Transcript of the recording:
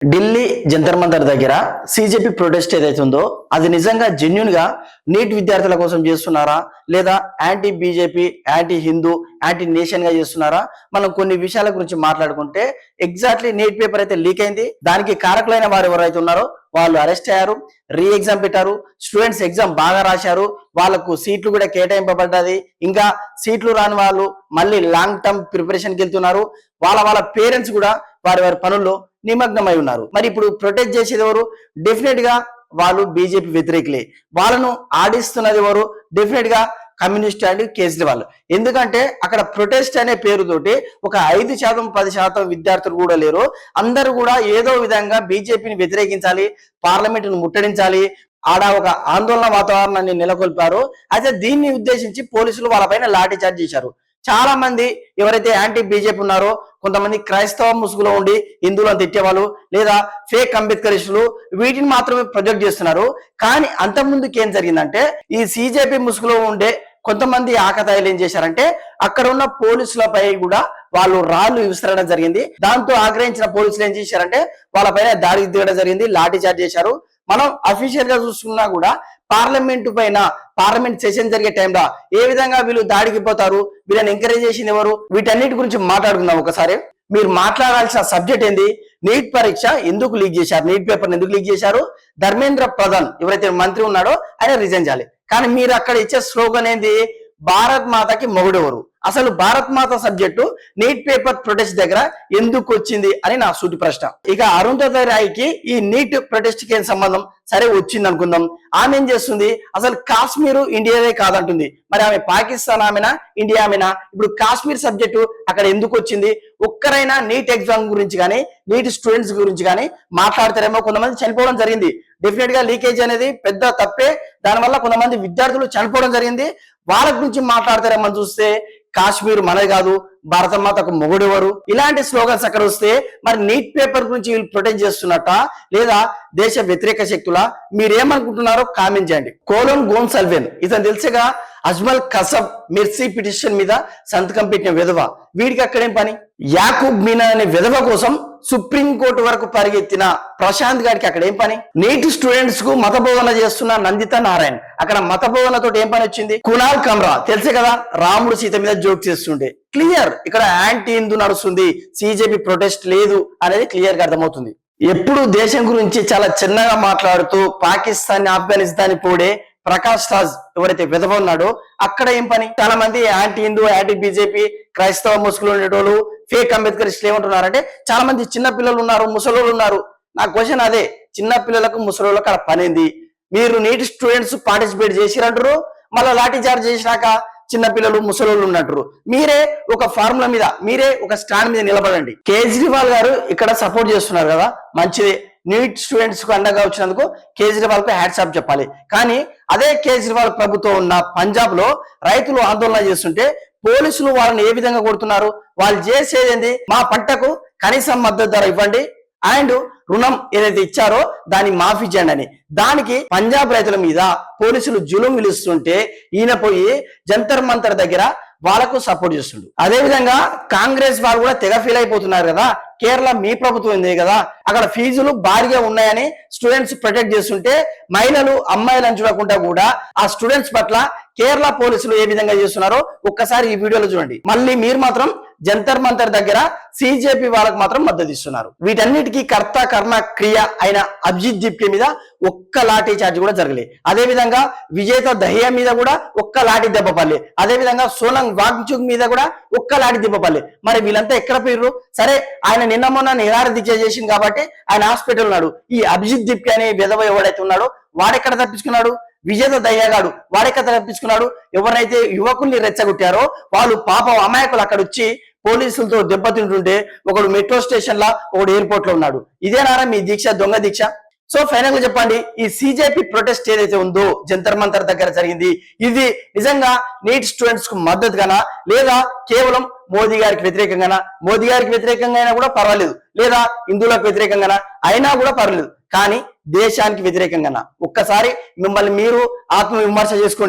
ఢిల్లీ జంతర్ మంతర్ దగ్గర సిజేపీ ప్రొటెస్ట్ ఏదైతే ఉందో అది నిజంగా జెన్యున్ గా నీట్ విద్యార్థుల కోసం చేస్తున్నారా లేదా anti BJP, anti Hindu, anti nation గా చేస్తున్నారా? మనం కొన్ని విషయాల గురించి మాట్లాడుకుంటే ఎగ్జాక్ట్లీ నీట్ పేపర్ అయితే లీక్ అయింది. దానికి కారకులైన వారు ఎవరైతే ఉన్నారో వాళ్ళు అరెస్ట్ అయ్యారు, రీ ఎగ్జామ్ పెట్టారు, స్టూడెంట్స్ ఎగ్జామ్ బాగా రాశారు, వాళ్ళకు సీట్లు కూడా కేటాయింపబడ్డది. ఇంకా సీట్లు రాని వాళ్ళు మళ్ళీ లాంగ్ టర్మ్ ప్రిపరేషన్కి వెళ్తున్నారు. వాళ్ళ పేరెంట్స్ కూడా వారి పనుల్లో నిమగ్నమై ఉన్నారు. మరి ఇప్పుడు ప్రొటెక్ట్ చేసేది ఎవరు? డెఫినెట్ గా వాళ్ళు బీజేపీ వ్యతిరేకులే. వాళ్ళను ఆడిస్తున్నది ఎవరు? డెఫినెట్ గా కమ్యూనిస్ట్ అండ్ కేజ్రీవాల్. ఎందుకంటే అక్కడ ప్రొటెస్ట్ అనే పేరుతోటి ఒక 5%, 10% విద్యార్థులు కూడా లేరు. అందరూ కూడా ఏదో విధంగా బీజేపీని వ్యతిరేకించాలి, పార్లమెంటును ముట్టడించాలి, ఆడ ఒక ఆందోళన వాతావరణాన్ని నెలకొల్పారు. అయితే దీన్ని ఉద్దేశించి పోలీసులు వాళ్ళపైన లాఠీ చార్జ్ చేశారు. చాలా మంది ఎవరైతే యాంటీ బీజేపీ ఉన్నారో కొంతమంది క్రైస్తవ ముసుగులో ఉండి హిందువులను తిట్టేవాళ్ళు లేదా ఫేక్ అంబేద్కరిస్టులు వీటిని మాత్రమే ప్రొజెక్ట్ చేస్తున్నారు. కానీ అంతకుముందుకు ఏం జరిగిందంటే ఈ సిజేపీ ముసుగులో ఉండే కొంతమంది ఆకతాయిలు ఏం చేశారంటే అక్కడ ఉన్న పోలీసులపై కూడా వాళ్ళు రాళ్లు విసరడం జరిగింది. దాంతో ఆగ్రహించిన పోలీసులు ఏం చేశారంటే వాళ్ళపైన దాడి దిగడం జరిగింది, లాఠీ చార్జ్ చేశారు. మనం అఫీషియల్ గా చూసుకున్నా కూడా పార్లమెంటు పైన పార్లమెంట్ సెషన్ జరిగే టైంలో ఏ విధంగా వీళ్ళు దాడికి పోతారు, వీళ్ళని ఎంకరేజ్ చేసింది ఎవరు, వీటన్నిటి గురించి మాట్లాడుకుందాం. ఒకసారి మీరు మాట్లాడాల్సిన సబ్జెక్ట్ ఏంది? నీట్ పరీక్ష ఎందుకు లీక్ చేశారు, నీట్ పేపర్ ఎందుకు లీక్ చేశారు, ధర్మేంద్ర ప్రధాన్ ఎవరైతే మంత్రి ఉన్నాడో ఆయన రిజైన్ చేయాలి. కానీ మీరు అక్కడ ఇచ్చే స్లోగన్ ఏంది? భారత్ మాతకి మొగుడెవరు? అసలు భారత్ మాత సబ్జెక్టు నీట్ పేపర్ ప్రొటెస్ట్ దగ్గర ఎందుకు వచ్చింది అని నా సూటి ప్రశ్న. ఇక అరుంధతి రాయ్కి ఈ నీట్ ప్రొటెస్ట్ కి ఏం సంబంధం? సరే వచ్చింది అనుకుందాం. ఆమె ఏం చేస్తుంది? అసలు కాశ్మీరు ఇండియాదే కాదంటుంది. మరి ఆమె పాకిస్తాన్ ఆమెనా, ఇండియా ఆమెనా? ఇప్పుడు కాశ్మీర్ సబ్జెక్టు అక్కడ ఎందుకు వచ్చింది? ఒక్కరైనా నీట్ ఎగ్జామ్ గురించి కానీ నీట్ స్టూడెంట్స్ గురించి కానీ మాట్లాడతారేమో. కొంతమంది చనిపోవడం జరిగింది. డెఫినెట్ గా లీకేజ్ అనేది పెద్ద తప్పే. దానివల్ల కొంతమంది విద్యార్థులు చనిపోవడం జరిగింది. వాళ్ళ గురించి మాట్లాడతారేమో చూస్తే కాశ్మీర్ మనది కాదు, భారతమాతకు మొగుడెవరు, ఇలాంటి స్లోగన్స్ అక్కడ వస్తే మరి నీట్ పేపర్ గురించి వీళ్ళు ప్రొటెక్ట్ చేస్తున్నట్ట లేదా దేశ వ్యతిరేక శక్తులా? మీరేమనుకుంటున్నారో కామెంట్ చేయండి. కోలం గోన్సల్వెన్ ఇతను తెలుసుగా అజ్మల్ కసబ్ మిర్సీ పిటిషన్ మీద సంతకం పెట్టిన విధవ. వీడికి అక్కడేం పని? యాకూబ్ మీనా అనే విధవ కోసం సుప్రీంకోర్టు వరకు పరిగెత్తిన ప్రశాంత్ గారికి అక్కడ ఏం పని? నీట్ స్టూడెంట్స్ కు మత బోధన చేస్తున్న నందిత నారాయణ్ అక్కడ మత బోధనతో ఏం పని వచ్చింది? కునాల్ కమ్రా తెలుసే కదా, రాముడు సీత మీద జోక్ చేస్తుండే. క్లియర్ ఇక్కడ యాంటీ హిందూ నడుస్తుంది, సిజేపీ ప్రొటెస్ట్ లేదు అనేది క్లియర్ గా అర్థమవుతుంది. ఎప్పుడు దేశం గురించి చాలా చిన్నగా మాట్లాడుతూ పాకిస్తాన్, ఆఫ్ఘనిస్తాన్ పోడే ప్రకాష్ రాజ్ ఎవరైతే విధవ ఉన్నాడో అక్కడ ఏం పని? చాలా మంది యాంటీ హిందూ, యాంటీ బీజేపీ, క్రైస్తవ ముసుగులు ఉండేటోళ్ళు, ఫేక్ అంబేద్కరిస్టులు ఏమంటున్నారంటే చాలా మంది చిన్న పిల్లలు ఉన్నారు, ముసలోళ్ళు ఉన్నారు. నా క్వశ్చన్ అదే, చిన్న పిల్లలకు ముసలోళ్ళకి అక్కడ పనింది. మీరు నీట్ స్టూడెంట్స్ పార్టిసిపేట్ చేసిరంటారు, మళ్ళీ లాఠీ చార్జ్ చేసినాక చిన్న పిల్లలు ముసలోళ్ళు ఉన్నట్టు. మీరే ఒక ఫార్ములా మీద, మీరే ఒక స్టాండ్ మీద నిలబడండి. కేజ్రీవాల్ గారు ఇక్కడ సపోర్ట్ చేస్తున్నారు కదా, మంచిదే. నీట్ స్టూడెంట్స్ కు అండగా వచ్చినందుకు కేజ్రీవాల్ కు హ్యాట్స్ ఆఫ్ చెప్పాలి. కానీ అదే కేజ్రీవాల్ ప్రభుత్వం ఉన్న పంజాబ్ లో రైతులు ఆందోళన చేస్తుంటే పోలీసులు వాళ్ళని ఏ విధంగా కొడుతున్నారు? వాళ్ళు చేసేది ఏంది? మా పంటకు కనీసం మద్దతు ధర ఇవ్వండి అండ్ రుణం ఏదైతే ఇచ్చారో దాన్ని మాఫీ చేయండి అని. దానికి పంజాబ్ రైతుల మీద పోలీసులు జులుం విలుస్తుంటే ఈయన పోయి జంతర్ మంతర్ దగ్గర వాళ్ళకు సపోర్ట్ చేస్తుండు. అదే విధంగా కాంగ్రెస్ వాళ్ళు కూడా తెగ ఫీల్ అయిపోతున్నారు కదా, కేరళ మీ ప్రభుత్వం ఉంది కదా, అక్కడ ఫీజులు భారీగా ఉన్నాయని స్టూడెంట్స్ ప్రొటెక్ట్ చేస్తుంటే మహిళలు, అమ్మాయిలను చూడకుండా కూడా ఆ స్టూడెంట్స్ పట్ల కేరళ పోలీసులు ఏ విధంగా చేస్తున్నారో ఒక్కసారి ఈ వీడియోలో చూడండి. మళ్ళీ మీరు మాత్రం జంతర్ మంతర్ దగ్గర సిజేపీ వాళ్ళకు మాత్రం మద్దతు ఇస్తున్నారు. వీటన్నిటికీ కర్త కర్మ క్రియ అయిన అభిజిత్ జిప్కే మీద ఒక్క లాఠీ చార్జ్ కూడా జరగలేదు. అదే విధంగా విజేత దహియా మీద కూడా ఒక్క లాఠీ దెబ్బ పడలే. అదే విధంగా సోలంగ్ వాంగ్చుక్ మీద కూడా ఒక్క లాఠీ దెబ్బ పడలే. మరి వీళ్ళంతా ఎక్కడ పోయిర్రు? సరే ఆయన నిన్న మొన్న నిరాహార దీక్ష చేసింది కాబట్టి ఆయన హాస్పిటల్ ఉన్నాడు. ఈ అభిజిత్ జిప్కే అనే విధవ ఎవడైతే ఉన్నాడో వాడెక్కడ తప్పించుకున్నాడు? విజేత దయ్యాగాడు వాడెక్కడ తప్పించుకున్నాడు? ఎవరైతే యువకుల్ని రెచ్చగొట్టారో వాళ్ళు పాపం అమాయకులు అక్కడ వచ్చి పోలీసులతో దెబ్బతింటుంటే ఒకడు మెట్రో స్టేషన్ లా, ఒకడు ఎయిర్పోర్ట్ లో ఉన్నాడు. ఇదేనారా మీ దీక్ష, దొంగ దీక్ష? సో ఫైనల్ గా చెప్పండి, ఈ సిజేపీ ప్రొటెస్ట్ ఏదైతే ఉందో జంతర్ మంతర్ దగ్గర జరిగింది, ఇది నిజంగా నీట్ స్టూడెంట్స్ కు మద్దతుగానా లేదా కేవలం మోదీ గారికి వ్యతిరేకంగానా? మోదీ గారికి వ్యతిరేకంగా అయినా కూడా పర్వాలేదు, లేదా హిందువులకు వ్యతిరేకంగానా అయినా కూడా పర్వాలేదు, కానీ దేశానికి వ్యతిరేకంగానా? ఒక్కసారి మిమ్మల్ని మీరు ఆత్మ విమర్శ చేసుకోండి.